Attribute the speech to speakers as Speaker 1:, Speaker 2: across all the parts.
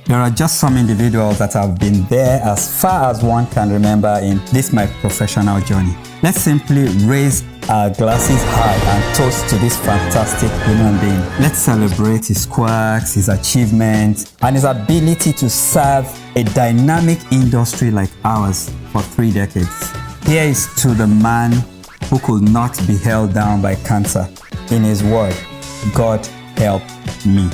Speaker 1: There are just some individuals that have been there as far as one can remember in this my professional journey. Let's simply raise our glasses high and toast to this fantastic human being. Let's celebrate his quirks, his achievements, and his ability to serve a dynamic industry like ours for 3 decades. Here is to the man who could not be held down by cancer. In his word, God help me.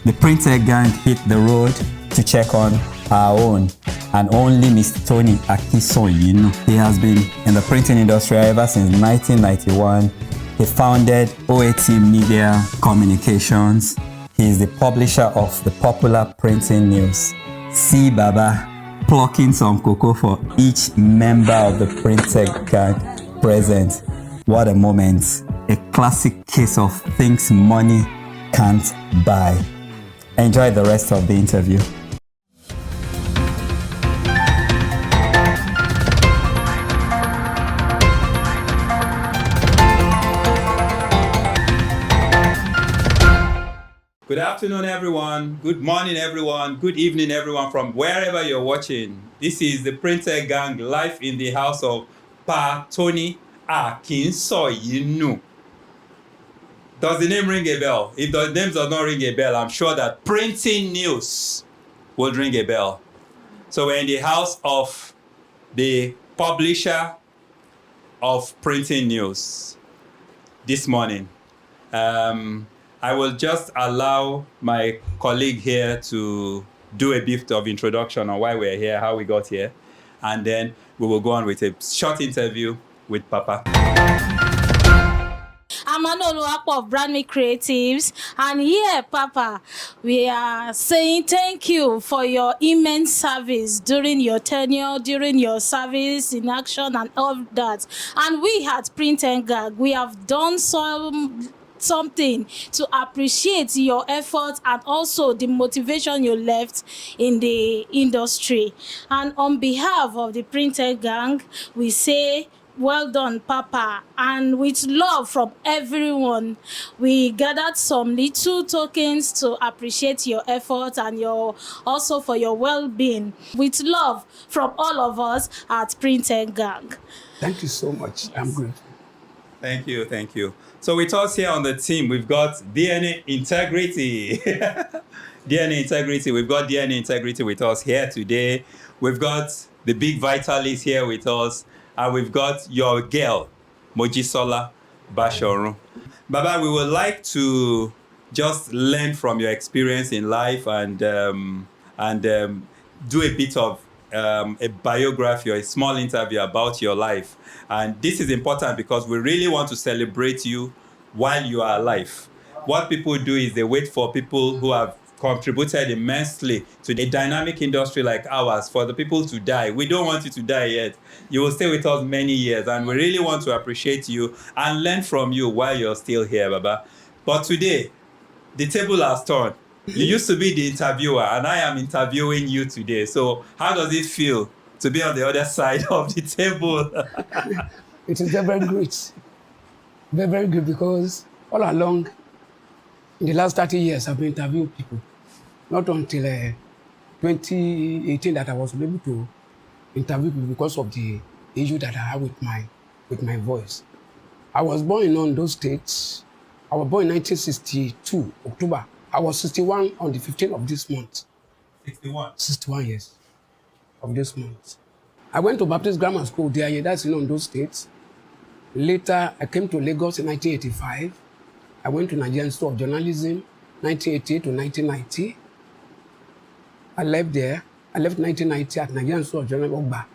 Speaker 1: The printer gang hit the road to check on our own and only Mr. Tony Akinsoyinu. He has been in the printing industry ever since 1991. He founded OAT Media Communications. He is the publisher of the popular printing news. See Baba plucking some cocoa for each member of the printer gang present. What a moment. A classic case of things money can't buy. Enjoy the rest of the interview. Good afternoon, everyone. Good morning, everyone. Good evening, everyone, from wherever you're watching. This is the Printer Gang live in the house of Pa Tony Akinsoyinu. Does the name ring a bell? If the name does not ring a bell, I'm sure that printing news will ring a bell. So we're in the house of the publisher of printing news this morning. I will just allow my colleague here to do a bit of introduction on why we're here, how we got here, and then we will go on with a short interview with Papa.
Speaker 2: I'm Anolu of Brand Me Creatives, and here, Papa, we are saying thank you for your immense service during your tenure, during your service in action and all that. And we at Print and Gag, we have done something to appreciate your efforts and also the motivation you left in the industry. And on behalf of the Printer Gang, we say well done, Papa, and with love from everyone, we gathered some little tokens to appreciate your efforts and also for your well-being. With love from all of us at Printer Gang.
Speaker 3: Thank you so much. I'm good.
Speaker 1: Thank you, thank you. So with us here on the team, we've got DNA Integrity. DNA Integrity, we've got DNA Integrity with us here today. We've got the big Vitalist here with us. And we've got your girl, Mojisola Bashorun. Baba, we would like to just learn from your experience in life and do a bit of a biography or a small interview about your life. And this is important because we really want to celebrate you while you are alive. What people do is they wait for people who have contributed immensely to a dynamic industry like ours for the people to die. We don't want you to die yet. You will stay with us many years, and we really want to appreciate you and learn from you while you're still here, Baba. But today, the table has turned. You used to be the interviewer, and I am interviewing you today. So how does it feel to be on the other side of the table?
Speaker 3: It is very great. Very good, because all along, in the last 30 years, I've been interviewing people. Not until 2018 that I was able to interview people because of the issue that I have with my voice. I was born in Ondo State. I was born in 1962, October. I was 61 on the 15th of this month.
Speaker 1: 61?
Speaker 3: 61 years of this month. I went to Baptist Grammar School there, that's in Ondo State. Later, I came to Lagos in 1985. I went to Nigerian Institute of Journalism, 1988 to 1990. I left there. I left 1990 at Nigerian Institute of Journalism, Ogba.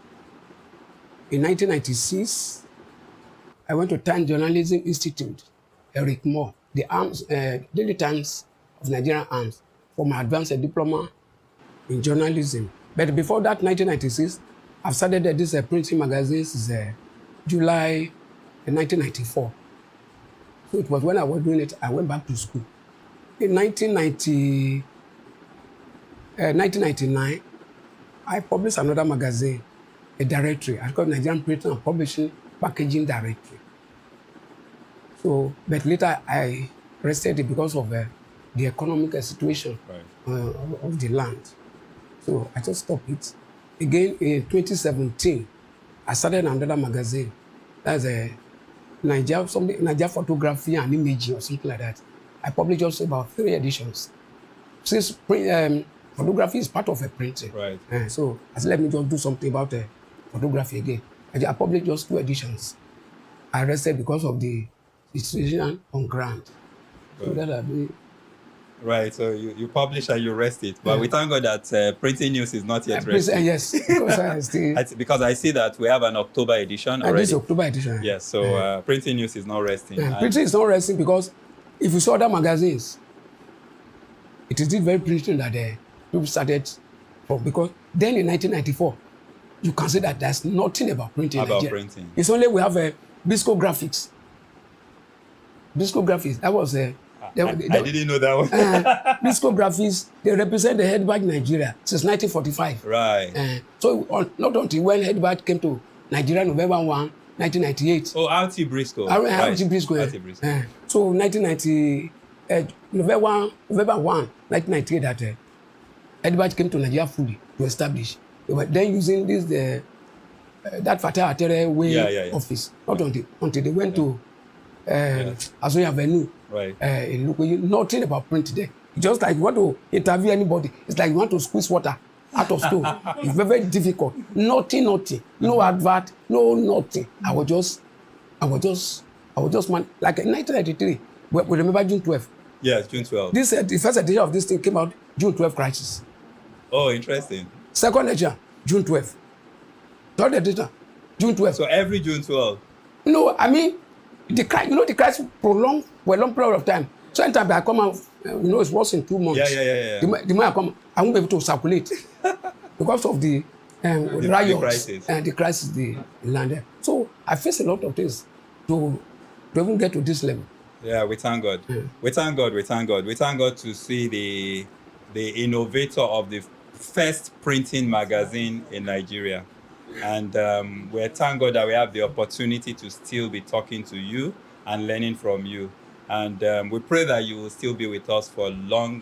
Speaker 3: In 1996, I went to Times Journalism Institute, Eric Moore, the arms, Daily Times of Nigerian Arms, for my advanced diploma in journalism. But before that, 1996, I've started this printing magazine since July 1994. So it was when I was doing it, I went back to school. In 1999, I published another magazine, a directory. I called Nigerian Printing and Publishing Packaging Directory. So, but later I rested it because of the economic situation
Speaker 1: Right.
Speaker 3: of the land. So I just stopped it. Again, in 2017, I started another magazine. That's a Niger photography and imaging or something like that. I published just about 3 editions. Since photography is part of a printing,
Speaker 1: Right.
Speaker 3: so I said, let me just do something about photography again. I published just 2 editions. I rested because of the situation on ground. So that I do.
Speaker 1: Right, so you publish and you rest it. But we thank God that printing news is not yet resting.
Speaker 3: Yes, because I still.
Speaker 1: Because I see that we have an October edition already.
Speaker 3: This October edition.
Speaker 1: Yes, so printing news is not resting.
Speaker 3: Printing is not resting because if you saw other magazines, it is very printing that people started from. Because then in 1994, you can say that there's nothing about printing in Nigeria.
Speaker 1: Printing.
Speaker 3: It's only we have Bisco Graphics. Bisco Graphics, that was
Speaker 1: I didn't know that one.
Speaker 3: Bisco Graphics, they represent the headband Nigeria since 1945.
Speaker 1: Right.
Speaker 3: So not until when headband came to Nigeria November 1, 1998.
Speaker 1: Oh, RT Briscoe.
Speaker 3: RT Briscoe.
Speaker 1: RT Briscoe.
Speaker 3: So 1990, November 1, 1998, that headband came to Nigeria fully to establish. They were then using this that Fatah Atere way office. Not until they went to Asoya Avenue.
Speaker 1: Right.
Speaker 3: Nothing about print there. Just like you want to interview anybody, it's like you want to squeeze water out of stove. It's very, very difficult. Nothing. No advert, no nothing. I was just man. Like in 1993, we remember June 12th.
Speaker 1: Yes, June 12th.
Speaker 3: This the first edition of this thing came out June 12th crisis.
Speaker 1: Oh, interesting.
Speaker 3: Second edition, June 12th. Third edition, June 12th.
Speaker 1: So every June 12th.
Speaker 3: No, I mean, the crisis prolonged for a long period of time. So anytime I come out, it's once in 2 months.
Speaker 1: Yeah.
Speaker 3: The more I come, I won't be able to circulate because of the riots and the crisis they landed. So I face a lot of things to even get to this level.
Speaker 1: Yeah, we thank God.
Speaker 3: Yeah.
Speaker 1: We thank God. We thank God to see the innovator of the first printing magazine in Nigeria. And we thank God that we have the opportunity to still be talking to you and learning from you. And we pray that you will still be with us for a long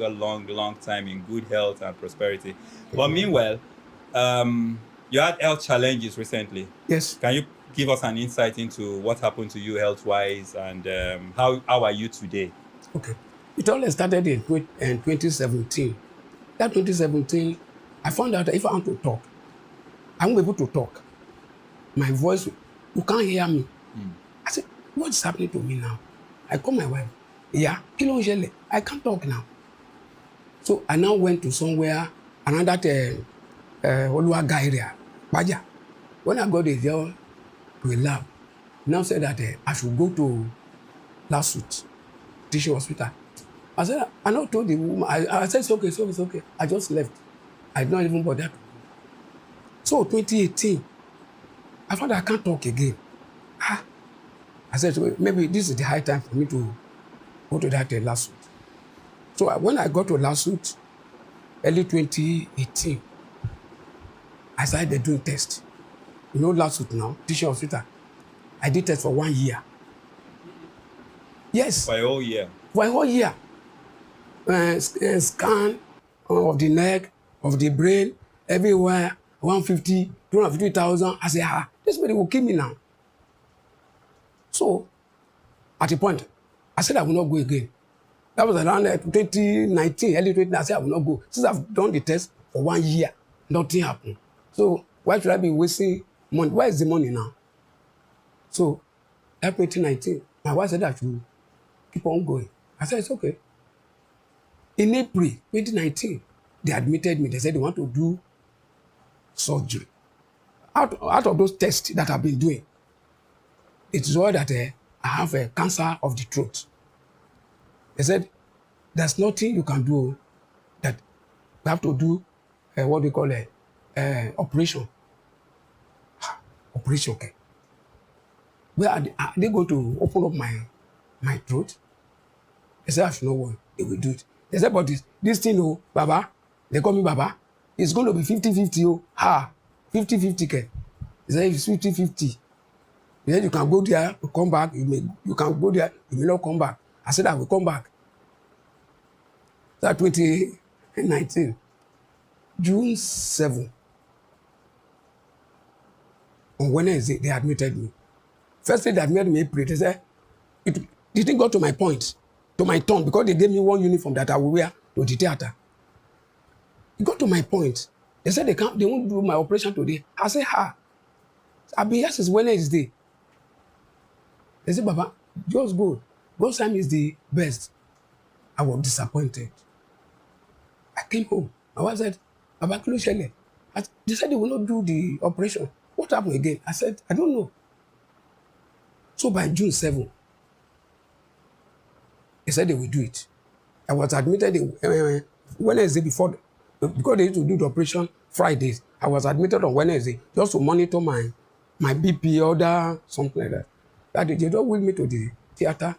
Speaker 1: time in good health and prosperity. But meanwhile, you had health challenges recently.
Speaker 3: Yes.
Speaker 1: Can you give us an insight into what happened to you health-wise and how are you today?
Speaker 3: Okay. It all started in 2017. That 2017, I found out that if I want to talk, I won't be able to talk. My voice, you can't hear me. I said, what's happening to me now? I call my wife. Yeah, I can't talk now. So I now went to somewhere, another Oluwaga area, Baja. When I got there to a lab, now said that I should go to Lasuth teaching hospital. I said, I now told the woman, I said, it's okay. I just left. I did not even bother. So 2018, I found I can't talk again. I said, so maybe this is the high time for me to go to that Lasuth. So when I got to Lasuth, early 2018, I started doing tests. You know Lasuth now, teaching hospital. I did test for 1 year. Yes.
Speaker 1: For a whole year?
Speaker 3: For a whole year. Scan of the neck, of the brain, everywhere, 150, 250,000. I said, this lady will kill me now. So, at a point, I said I will not go again. That was around 2019, early 2019. I said I will not go. Since I've done the test for 1 year, nothing happened. So, why should I be wasting money? Where is the money now? So, that 2019, my wife said I should keep on going. I said, it's okay. In April 2019, they admitted me. They said they want to do surgery. Out of those tests that I've been doing, it is all that I have a cancer of the throat. They said, there's nothing you can do that we have to do what they call operation. Operation, okay. Where are they going to open up my throat? They said, I should not worry. They will do it. They said, but this thing, oh, Baba, they call me Baba, it's going to be 50-50, oh, 50-50, okay. They said, it's 50-50. Then you can go there, you come back, you can go there, you may not come back. I said, I will come back. That 2019, June 7, on Wednesday, they admitted me. First day they admitted me, they said, it didn't go to my point, to my turn, because they gave me one uniform that I will wear to the theater. It got to my point. They said they won't do my operation today. I said, I've been here since Wednesday. They said, Baba, just go. God's time is the best. I was disappointed. I came home. My wife said, Baba, they said they will not do the operation. What happened again? I said, I don't know. So by June 7, they said they will do it. I was admitted Wednesday before, because they used to do the operation Fridays. I was admitted on Wednesday just to monitor my BP order, something like that. That they don't will me to the theater.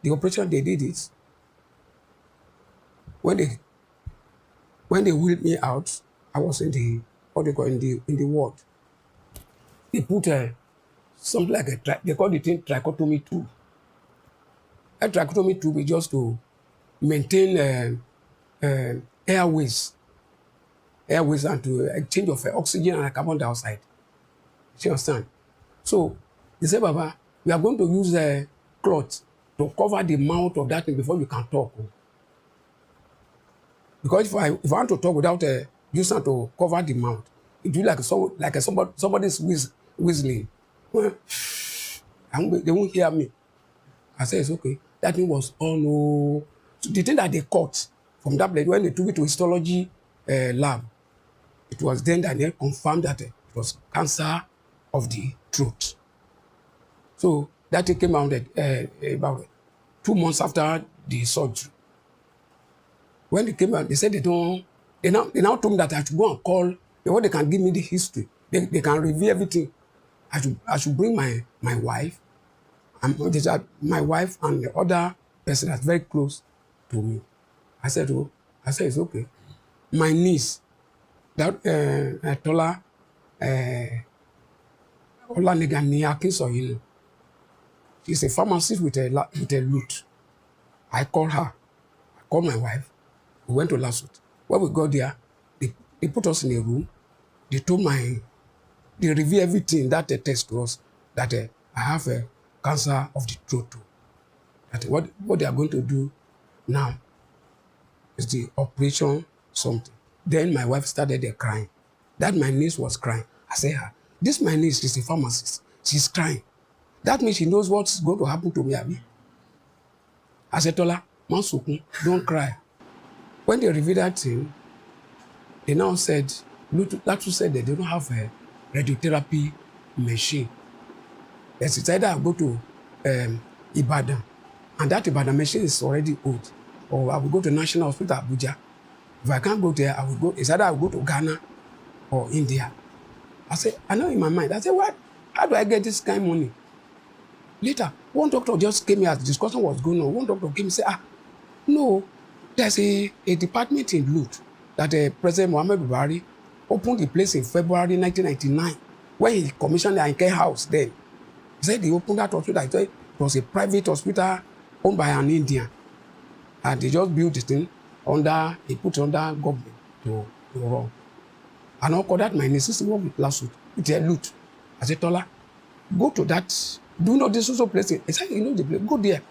Speaker 3: The operation, they did it. When they wheeled me out, I was in the, what they call, in the ward. They put something like they call the thing trichotomy tube. A trichotomy tube is just to maintain airways and to exchange of oxygen and carbon dioxide. You understand? So they said, Baba, we are going to use a cloth to cover the mouth of that thing before you can talk. Because if I want to talk without using to cover the mouth, it will be like somebody's whistling. Well, they won't hear me. I said, it's okay. That thing was, oh no. So the thing that they caught from that place, when they took it to histology lab, it was then that they confirmed that it was cancer of the throat. So that thing came out about 2 months after the surgery. When they came out, they said they now told me that I should go and call, before they can give me the history. They can review everything. I should bring my wife, and my wife and the other person that's very close to me. I said, it's okay. My niece, that Tola, Akinsoyinu, she's a pharmacist with a lute. I called her. I called my wife. We went to Lasut. When we got there, they put us in a room. They told they revealed everything that they test to us, that I have a cancer of the throat too. That what they are going to do now is the operation something. Then my wife started crying. That my niece was crying. I said, this my niece is a pharmacist. She's crying. That means she knows what's going to happen to me, Abi. I said, Tola, Mansukun, don't cry. When they revealed that thing, they now said, Latu said that they don't have a radiotherapy machine. It's either I go to Ibadan, and that Ibadan machine is already old, or I will go to National Hospital Abuja. If I can't go there, I will go. It's either I will go to Ghana or India. I said, I know in my mind. I said, what? How do I get this kind of money? Later, one doctor just came here as the discussion was going on. One doctor came and said, no, there's a department in Lut that President Muhammad Buhari opened the place in February 1999 when he commissioned the Ainke House then. He said he opened that hospital. I thought it was a private hospital owned by an Indian. And they just built the thing he put under government to run. And I'll call that my niece work with Lasut, with a Lut. I said, Tola, go to that. Do you know this also place? He said, you know the place. Go there.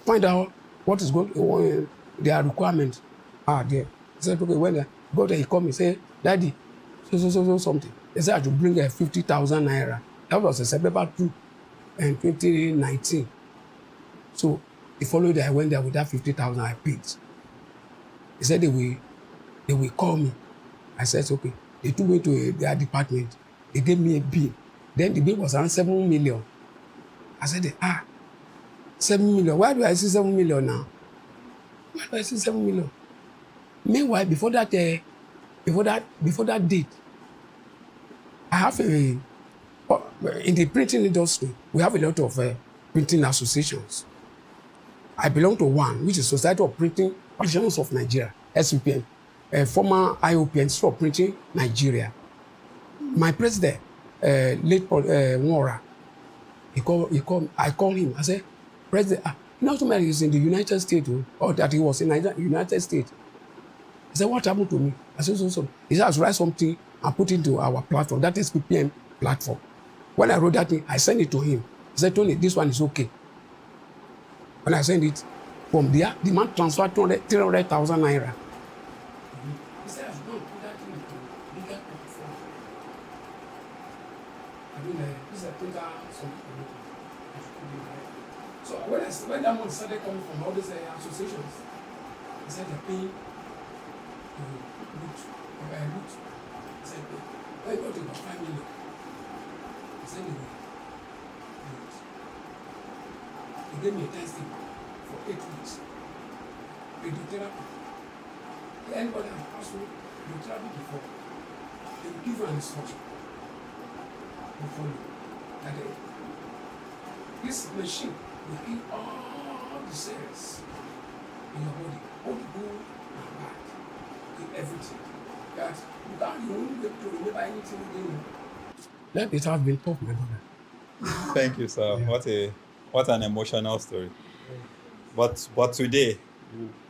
Speaker 3: Find out what is going on, their requirements are there. He said, okay, when they go there, he called me, say, Daddy, so something. They said I should bring 50,000 naira. That was September 2 in 2019. So the following day, I went there with that 50,000 I paid. He said they will call me. I said, okay. They took me to their department. They gave me a bill. Then the bill was around 7 million. I said, 7 million. Why do I see 7 million now? Why do I see 7 million? Meanwhile, before that date, I have in the printing industry, we have a lot of printing associations. I belong to one, which is Society of Printing Practitioners of Nigeria, SPPN, former IOPN for Printing Nigeria. My president, late Nwora, I called him. I said, President, Not so much he's in the United States, or that he was in the United States. He said, what happened to me? I said, so. He said, I should write something and put it into our platform. That is PPM platform. When I wrote that thing, I sent it to him. He said, Tony, this one is okay. When I sent it, from there, the man transferred 300,000 naira. He said, I should not put that thing into bigger platform. I mean, this is a total something. So when that money started coming from all these associations, he said they're paying root. He said, when you got to about 5 million, he said he gave me a testing for 8 weeks. Radiotherapy. Anybody has passed through radiotherapy before, they will give you an instruction before you. That this machine will kill all the cells in your body, both good and bad, kill everything. That you won't be able to remember anything again. That it has been tough, my brother.
Speaker 1: Thank you, sir. Yeah. What an emotional story. But today,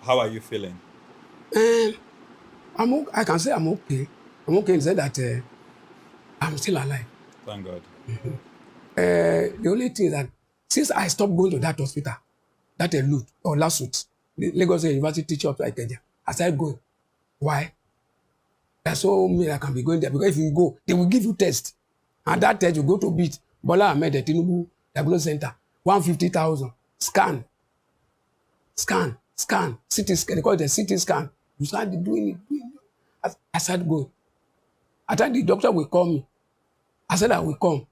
Speaker 1: how are you feeling?
Speaker 3: I can say I'm okay. I'm okay in saying that I'm still alive.
Speaker 1: Thank God.
Speaker 3: Mm-hmm. The only thing is that since I stopped going to that hospital, that LUT or LASUT, the Lagos University Teacher of Ikeja, I started going. Why? There's so many I can be going there, because if you go, they will give you test. And that test, you go to beat Bola Ahmed Tinubu Diagnosis Center, 150,000. Scan, CT scan. They call it a CT scan. You start doing it. I started going. I thought the doctor will call me. I said I will come.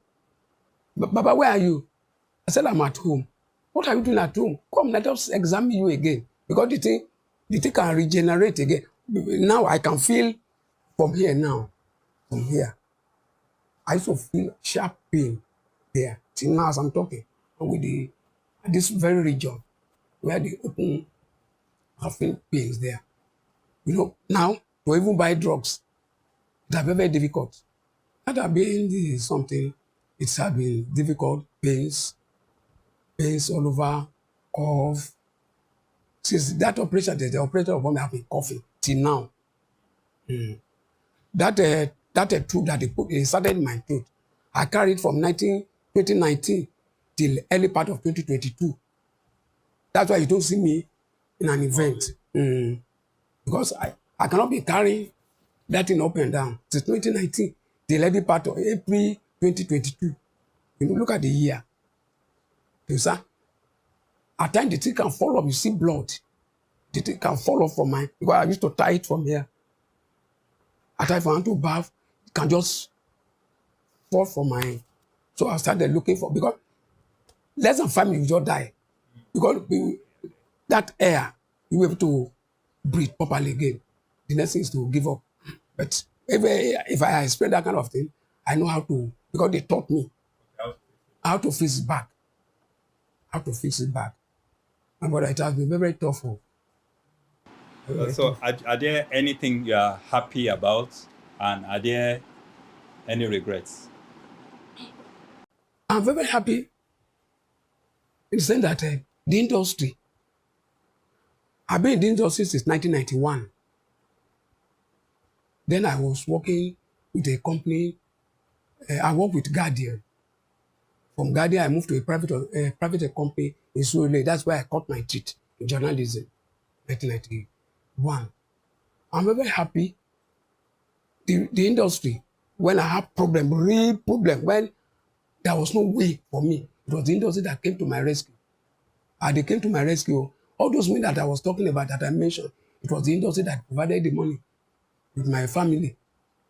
Speaker 3: Baba, where are you? I said I'm at home. What are you doing at home? Come, let us examine you again. Because the thing can regenerate again. Now I can feel from here now. From here. I used to feel sharp pain there. Till now as I'm talking. With this very region where they open, I feel pains there. You know, now to even buy drugs, it has been very difficult. That have been something, it's have been difficult, pains all over, cough. Since that operation, the operator of me have been coughing till now. That tube that they started in my throat, I carried from 2019 till early part of 2022. That's why you don't see me in an event. Because I cannot be carrying that thing up and down. Since 2019 till early part of April 2022. You know, look at the year. You see, at times the thing can fall off. You see blood. The thing can fall off from mine. Because I used to tie it from here. At times if I want to bath, it can just fall from mine. So I started looking for, because less than 5 minutes you just die. Because that air, you will be able to breathe properly again. The next thing is to give up. But if I experience that kind of thing, I know how to, because they taught me how to fix it back. How to fix it back. And but it has been very, very tough.
Speaker 1: So are there anything you are happy about, and are there any regrets?
Speaker 3: I'm very, very happy in the sense that the industry, I've been in the industry since 1991. Then I was working with a company. I worked with Guardian. From Guardian, I moved to a private company in Surulere. That's where I cut my teeth in journalism, 1991. I'm very, very happy. The industry, when I had real problem, when there was no way for me, it was the industry that came to my rescue. And they came to my rescue. All those men that I was talking about, that I mentioned, it was the industry that provided the money with my family.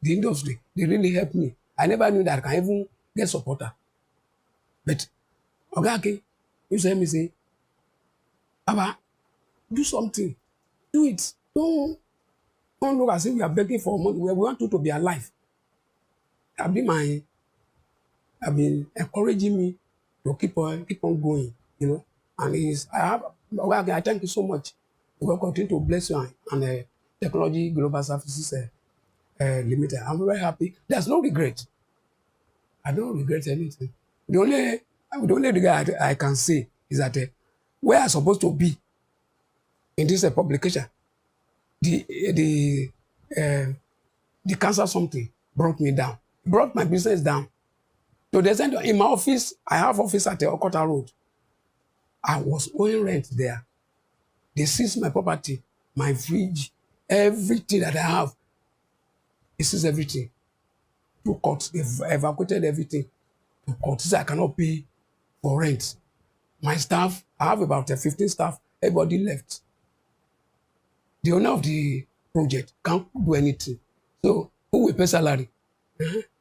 Speaker 3: The industry, they really helped me. I never knew that I can even get supporter. But Ogake used to hear me say, Baba, do something. Do it. Don't look as if we are begging for money. We want you to be alive. Have been encouraging me to keep on going, you know. And I thank you so much. God continue to bless you and Technology Global Services Limited. I'm very happy. There's no regret. I don't regret anything. The only regret I can say is that where I'm supposed to be in this publication. The cancer something brought me down, brought my business down. So they sent in my office. I have office at the Okota Road. I was owing rent there. They seized my property, my fridge, everything that I have. They seized everything. To court, they've evacuated everything to court. So I cannot pay for rent. My staff, I have about 15 staff. Everybody left. The owner of the project can't do anything. So who will pay salary?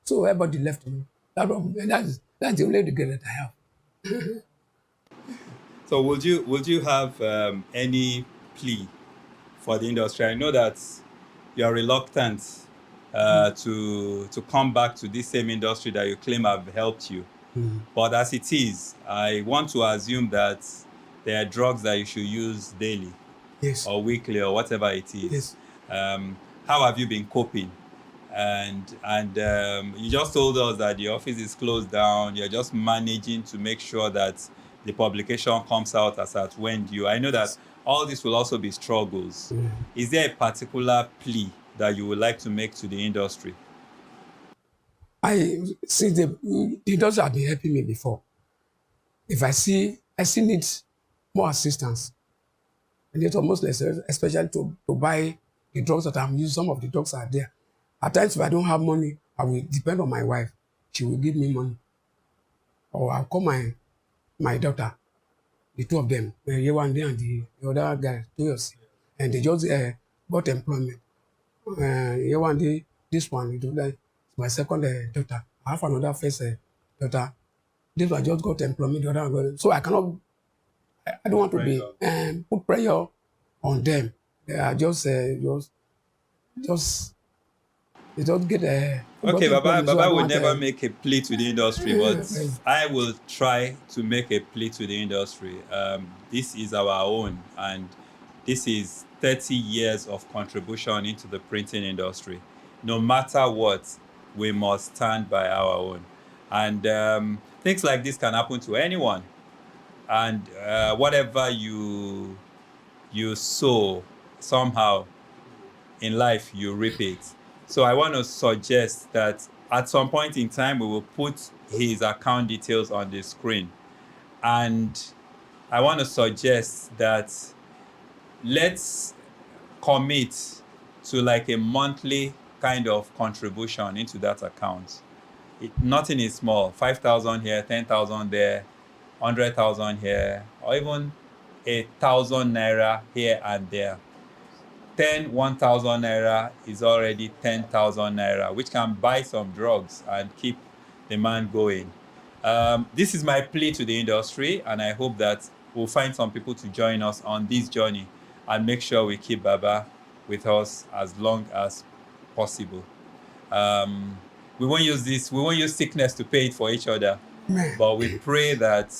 Speaker 3: So everybody left me. That's the only regret that I have.
Speaker 1: So would you have any plea for the industry? I know that you are reluctant to come back to this same industry that you claim have helped you. But as it is, I want to assume that there are drugs that you should use daily,
Speaker 3: Yes.
Speaker 1: or weekly, or whatever it is.
Speaker 3: Yes.
Speaker 1: How have you been coping? And you just told us that the office is closed down. You're just managing to make sure that the publication comes out as at when due. I know that all this will also be struggles. Is there a particular plea that you would like to make to the industry?
Speaker 3: I see the industry have been helping me before. If I still need more assistance. I need almost less, especially to buy the drugs that I'm using. Some of the drugs are there. At times, if I don't have money, I will depend on my wife. She will give me money. Or I'll call my daughter, the two of them, one day and the other guy, 2 years. And they just got employment. One day, this one, my second daughter. I have another first daughter. This one just got employment. The other one got, so I cannot, I don't want to be put pressure on them. They are just they don't get
Speaker 1: okay, Baba
Speaker 3: so
Speaker 1: would never make a plea to the industry, but I will try to make a plea to the industry. This is our own, and this is 30 years of contribution into the printing industry. No matter what, we must stand by our own. And things like this can happen to anyone. And whatever you sow, somehow in life you reap it. So I want to suggest that at some point in time we will put his account details on the screen, and I want to suggest that let's commit to like a monthly kind of contribution into that account. Nothing is small. 5,000 here, 10,000 there, 100,000 here, or even 1,000 naira here and there. 1,000 naira is already 10,000 naira, which can buy some drugs and keep the man going. This is my plea to the industry, and I hope that we'll find some people to join us on this journey and make sure we keep Baba with us as long as possible. We won't use sickness to pay it for each other, but we pray that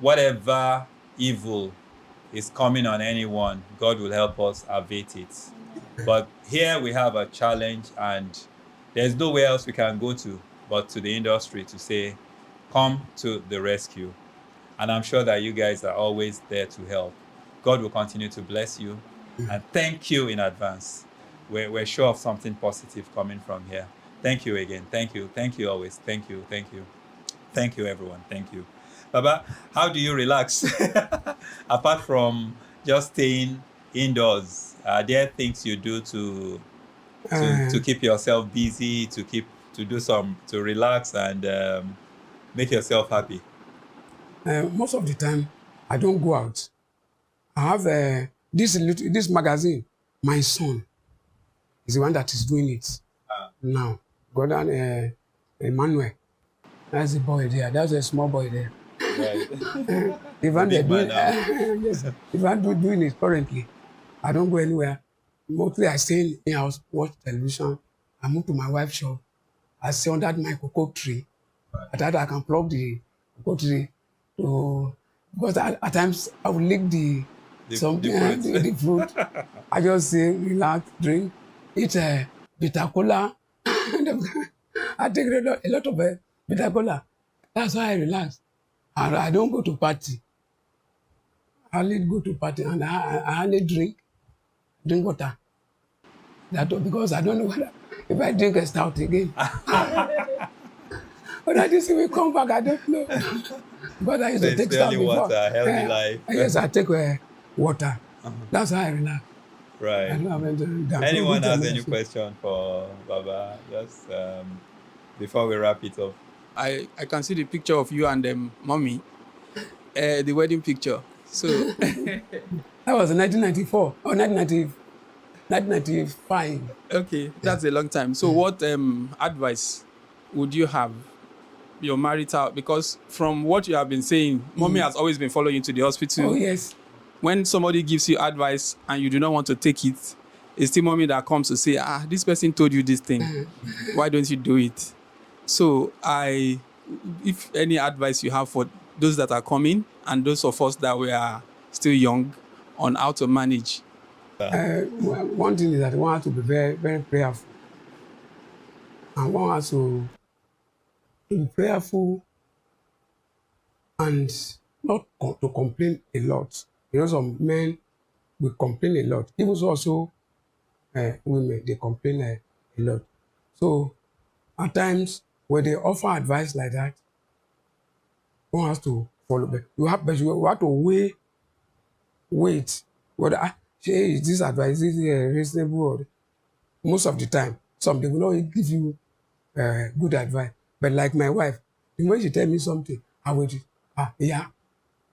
Speaker 1: whatever evil is coming on anyone, God will help us abate it. But here we have a challenge, and there's nowhere else we can go to but to the industry to say, come to the rescue. And I'm sure that you guys are always there to help. God will continue to bless you, and thank you in advance. We're sure of something positive coming from here. Thank you again. Thank you always. Thank you everyone. Thank you. Baba, how do you relax? Apart from just staying indoors, are there things you do to keep yourself busy, to relax and make yourself happy?
Speaker 3: Most of the time, I don't go out. I have this magazine. My son is the one that is doing it now. Gordon Emmanuel, that's the boy there. That's a small boy there.
Speaker 1: Right.
Speaker 3: Even they're doing, yes, even doing it currently. I don't go anywhere. Mostly I stay in house, watch television. I move to my wife's shop. I stay under my cocoa tree. At that I can plug the cocoa tree to, because at times I will lick the fruit. I just say relax, drink, eat bitter cola. I take a lot of bitter cola. That's why I relax. And I don't go to party. hardly go to party, and I hardly drink water. Because I don't know whether if I drink a stout again. But I just will come back, I don't know. But I used to take stout before.
Speaker 4: Water, healthy life.
Speaker 3: Yes, I take water. That's how I relax.
Speaker 4: Right. Anyone has any question for Baba? Just before we wrap it up.
Speaker 5: I can see the picture of you and mommy, the wedding picture. So
Speaker 3: that was in 1994 or 1995.
Speaker 5: Okay, that's a long time. So what advice would you have your marital? Because from what you have been saying, mommy has always been following you to the hospital.
Speaker 3: Oh yes.
Speaker 5: When somebody gives you advice and you do not want to take it, it's still mommy that comes to say, this person told you this thing. Why don't you do it? So if any advice you have for those that are coming and those of us that were still young on how to manage.
Speaker 3: One thing is that one has to be very, very prayerful. And one has to be prayerful and not to complain a lot. Some men will complain a lot. Even also women, they complain a lot. So at times, when they offer advice like that, one has to follow. But you have to wait. Whether is this advice is reasonable? Or most of the time, some they will not give you good advice. But like my wife, when she tell me something, I will yeah.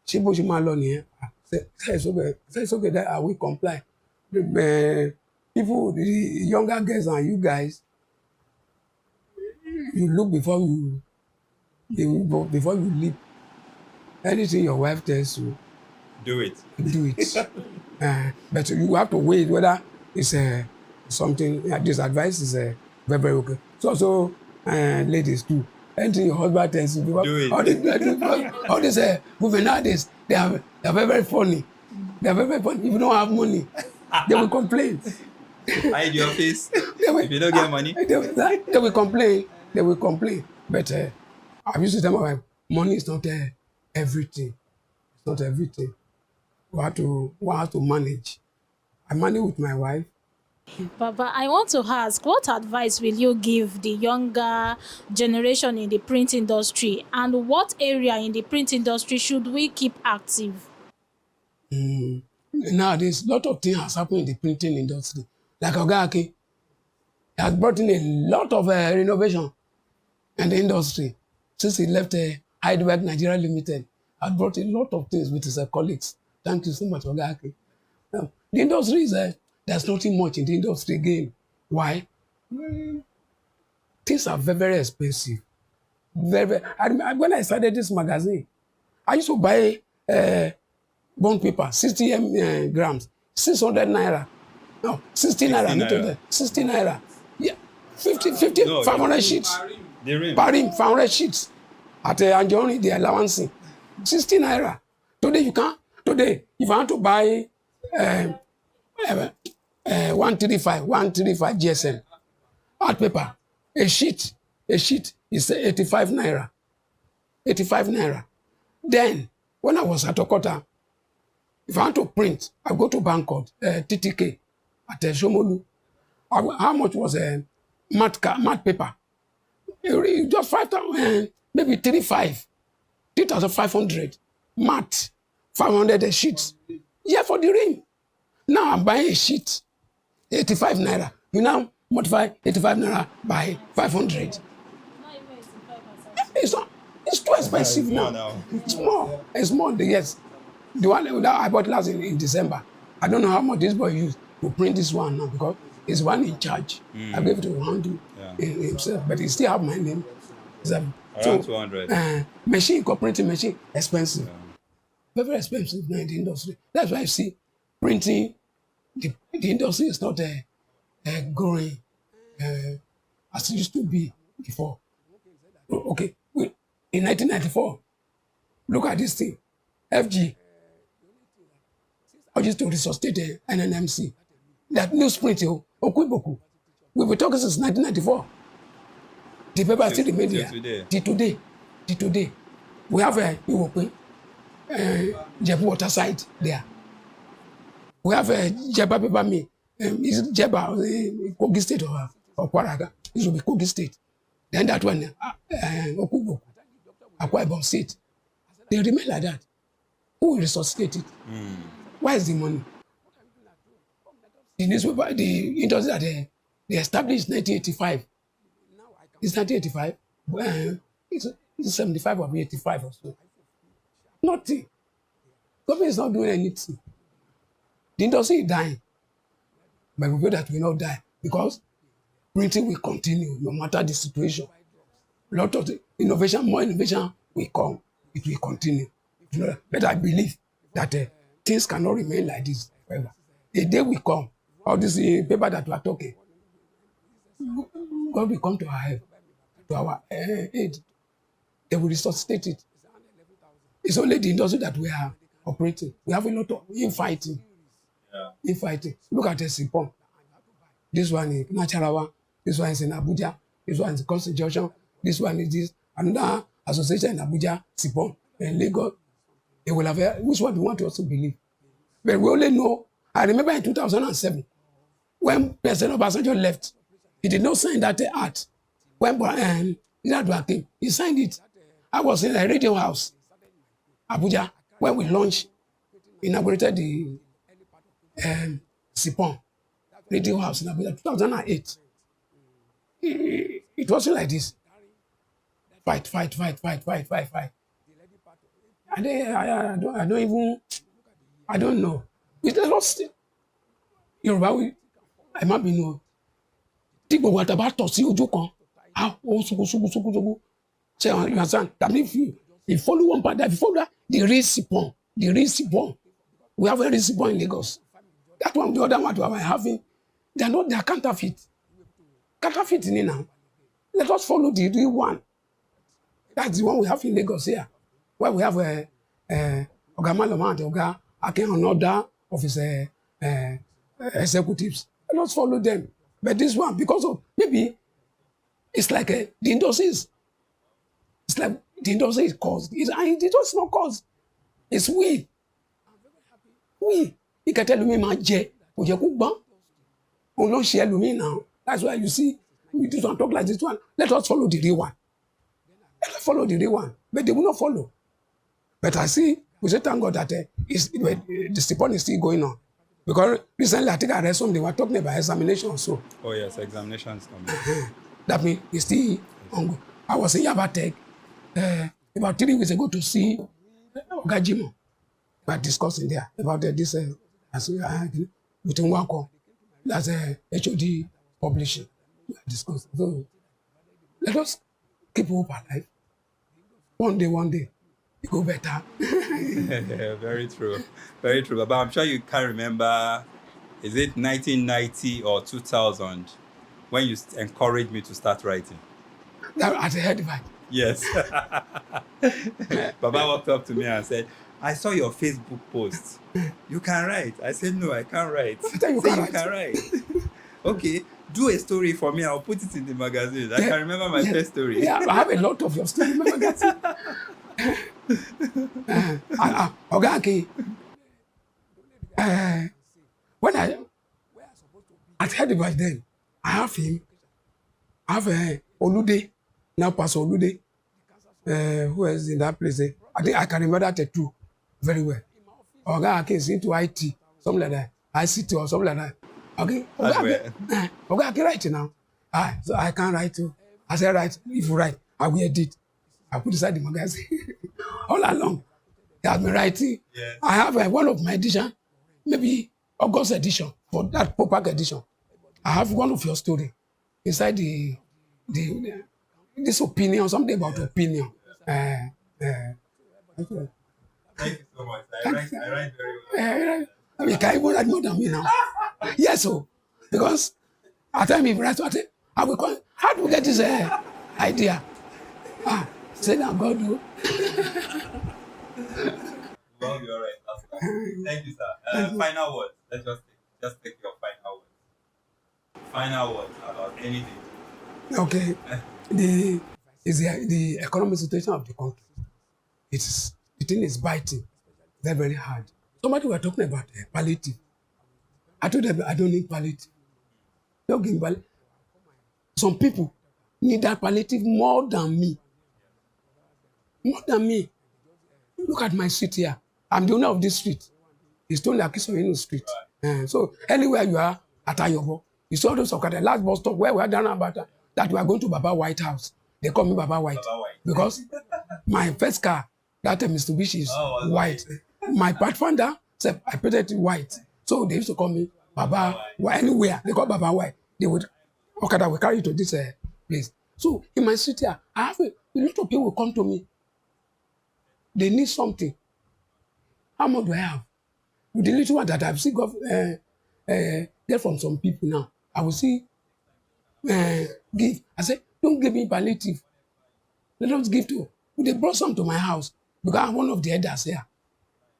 Speaker 3: She push my law here. Say it's okay. Say it's okay that I will comply. People, the younger girls and you guys, you look before you leap. Anything your wife tells you,
Speaker 4: do it.
Speaker 3: But you have to wait whether it's something. This advice is very, very okay. So ladies too. Anything your husband tells you,
Speaker 4: do it.
Speaker 3: All these women nowadays, they are very, very funny. They are very, very funny. If you don't have money, they will complain.
Speaker 4: Hide your face. If you don't get money,
Speaker 3: they will complain. They will complain. But I used to tell my wife, money is not everything. It's not everything. One has to manage. I manage with my wife.
Speaker 2: Baba, I want to ask, what advice will you give the younger generation in the print industry, and what area in the print industry should we keep active?
Speaker 3: Nowadays, a lot of things has happened in the printing industry. Like Ogaki has brought in a lot of renovation in the industry. Since he left Heidelberg Nigeria Limited, has brought a lot of things with his colleagues. Thank you so much, Ogaki. Now, the industry is there's nothing much in the industry again. Why? Things are very, very expensive. Very, very. When I started this magazine, I used to buy bond paper, 60 grams, 600 naira. No, 60 naira. 60 naira. Yeah, 50, no, 500 sheets. Parim, 500 sheets. At Anjoni, the allowance. 60 naira. Today, if I want to buy 135 GSM art paper, a sheet is 85 naira. 85 naira. Then, when I was at Okota, if I want to print, I go to Bangkok, TTK, at Shomolu. How much was matte paper? Just 5,000, maybe 3,500. Matte, 500 sheets. Yeah, for the ring. Now I'm buying a sheet, 85 naira. You now multiply 85 naira by 500. It's too expensive now. It's more. It's more, yes. The one that I bought last in December. I don't know how much this boy used to print this one now because he's one in charge. I gave it to Wandu himself, but he still have my name.
Speaker 4: Around 200.
Speaker 3: Machine, printing machine, expensive. Yeah. Very, very expensive now in the industry. That's why I see printing, the industry is not growing as it used to be before. Okay, in 1994, look at this thing. FG, I used to resuscitate NNMC. That newsprint, Okuiboku. We've been talking since 1994. The paper still remains there. Till today. We have a Iwope. Jeba water side there. We have a Jeba paper mill. Is Jeba Kogi State or Kwaraga? It should be Kogi State. Then that one, Okubo, Akwa Ibom State. They remain like that. Who will resuscitate it? Where is the money? The newspaper, the industry that they established in 1985. It's 1985. It's 75 or 85 or so. Nothing. Government is not doing anything. The industry is dying. But we pray that we will not die because printing will continue no matter the situation. A lot of the innovation, more innovation will come. It will continue. You know, but I believe that things cannot remain like this forever. A day will come. All this paper that we are talking, God will come to our help, to our aid. They will resuscitate it. It's only the industry that we are operating. We have a lot of infighting. Infighting. Look at the Sipon. This one is Nacharawa. This one is in Abuja. This one is Constitution. This one is this. Another association in Abuja, Sipon, and Lagos. They will have which one do you want to also believe? But we only know. I remember in 2007, when President Obasanjo left, he did not sign that act. When Iradua came, he signed it. I was in a radio house, Abuja, when we inaugurated the Sipon radio house in Abuja, 2008. It wasn't like this. Fight. I don't know. It's lost. Yorùbá wí, ẹ má bínú o. Tí gbogbo àtàbà tọ̀ sí ojú kan, ó ṣubú. Say, you understand? That means if you follow one part, if you follow that, the real Sipon. We have a real Sipon in Lagos. That one, the other one we are having, they are counterfeit. Counterfeit in now. Let us follow the real one. That's the one we have in Lagos here, where we have Oga Maloma and Oga Akin and other of his executives. Let us follow them. But this one, because of maybe it's like the industries. It's like the industry is caused. It just not caused. It's we. You can tell me, my J. Now. That's why you see, we do not talk like this one. Let us follow the real one. Let us follow the real one. But they will not follow. But I see, we say thank God that the Sipon is still going on. Because recently, I think I read something, they were talking about examination also.
Speaker 4: Oh yes, examinations coming.
Speaker 3: That means it's still ongoing. I was in Yabatek about 3 weeks ago to see Ogajimo. We are discussing there about this within one call. That's HOD publishing. We are discussing. So let us keep hope alive. One day, it go better.
Speaker 4: Yeah, very true. But I'm sure you can remember, is it 1990 or 2000 when you encouraged me to start writing?
Speaker 3: That at the head of it.
Speaker 4: Yes. Baba walked up to me and said, I saw your Facebook post. You can write. I said, no, I can't write.
Speaker 3: You can write.
Speaker 4: Okay, do a story for me. I'll put it in the magazine. I can remember my first story.
Speaker 3: Yeah, I have a lot of your stories in my magazine. Okay. When I heard about them, I have him. I have Olude, now Pastor Olude. Who is in that place? I think I can remember that too very well. Oga Akin into IT, something like that. ICT or something like that. Okay. Oga Akin write now. So I can't write too. I said write. If you write, I will edit. I put inside the magazine. All along, he has been writing. Yes. I have one of my edition, maybe August edition, for that Popak edition. I have one of your story inside this opinion, something about opinion.
Speaker 4: Thank you so much. I write very well.
Speaker 3: I mean, can you write more than me now? Yes, so because at time he writes, I will call. How do we get this idea? Say that God do.
Speaker 4: Well, you're right. Thank you, sir. Final words. Let's just take your final words. Final words about anything.
Speaker 3: Okay. The economic situation of the country. The thing is biting. Very, very hard. Somebody were talking about palliative. I told them I don't need palliative. Don't give me palliative. Some people need that palliative more than me. More than me. Look at my street here. I'm the owner of this street. It's only Akinsoyinu street. So anywhere you are at Ayobo, you saw those Okada last bus stop where we are down about that we are going to Baba White House. They call me Baba White because my first car, that Mitsubishi is white. My pathfinder said I painted it white. So they used to call me Baba White. Anywhere they call Baba White, they would Okada will carry you to this place. So in my city, I have a lot of people will come to me. They need something. How much do I have? With the little one that I've seen get from some people now, I will see give. I say, don't give me palliative. Let us give to. They brought some to my house because I'm one of the elders here.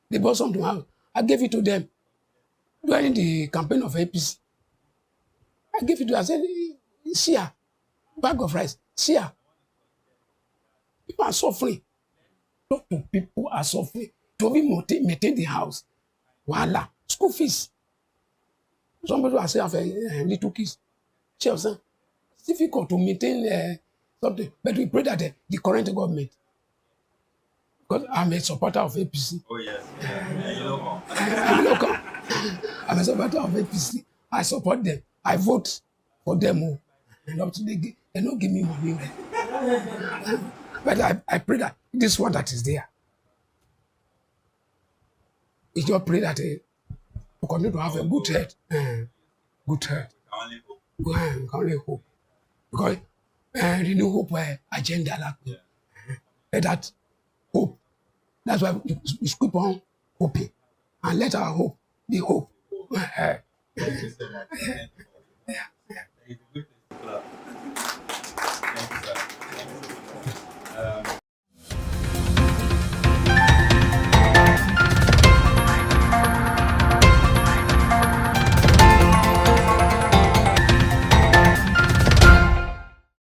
Speaker 3: They brought some to my house. I gave it to them during the campaign of APC. I gave it to them. I said, share, bag of rice, share. People are suffering. Lot of people are suffering. To be maintain the house. Voila. School fees. Somebody will say, I have little kids. It's difficult to maintain something. But we pray that the current government, because I'm a supporter of APC.
Speaker 4: Oh, yes. Yeah.
Speaker 3: I'm local. I'm a supporter of APC. I support them. I vote for them. And up to they don't give me money. But I pray that this one that is there, it's just pray that we continue to have a good health. Good health. We can only hope. Because renew hope agenda like that hope. That's why we keep on hoping. And let our hope be hope.
Speaker 4: Thank you so much.
Speaker 3: Yeah.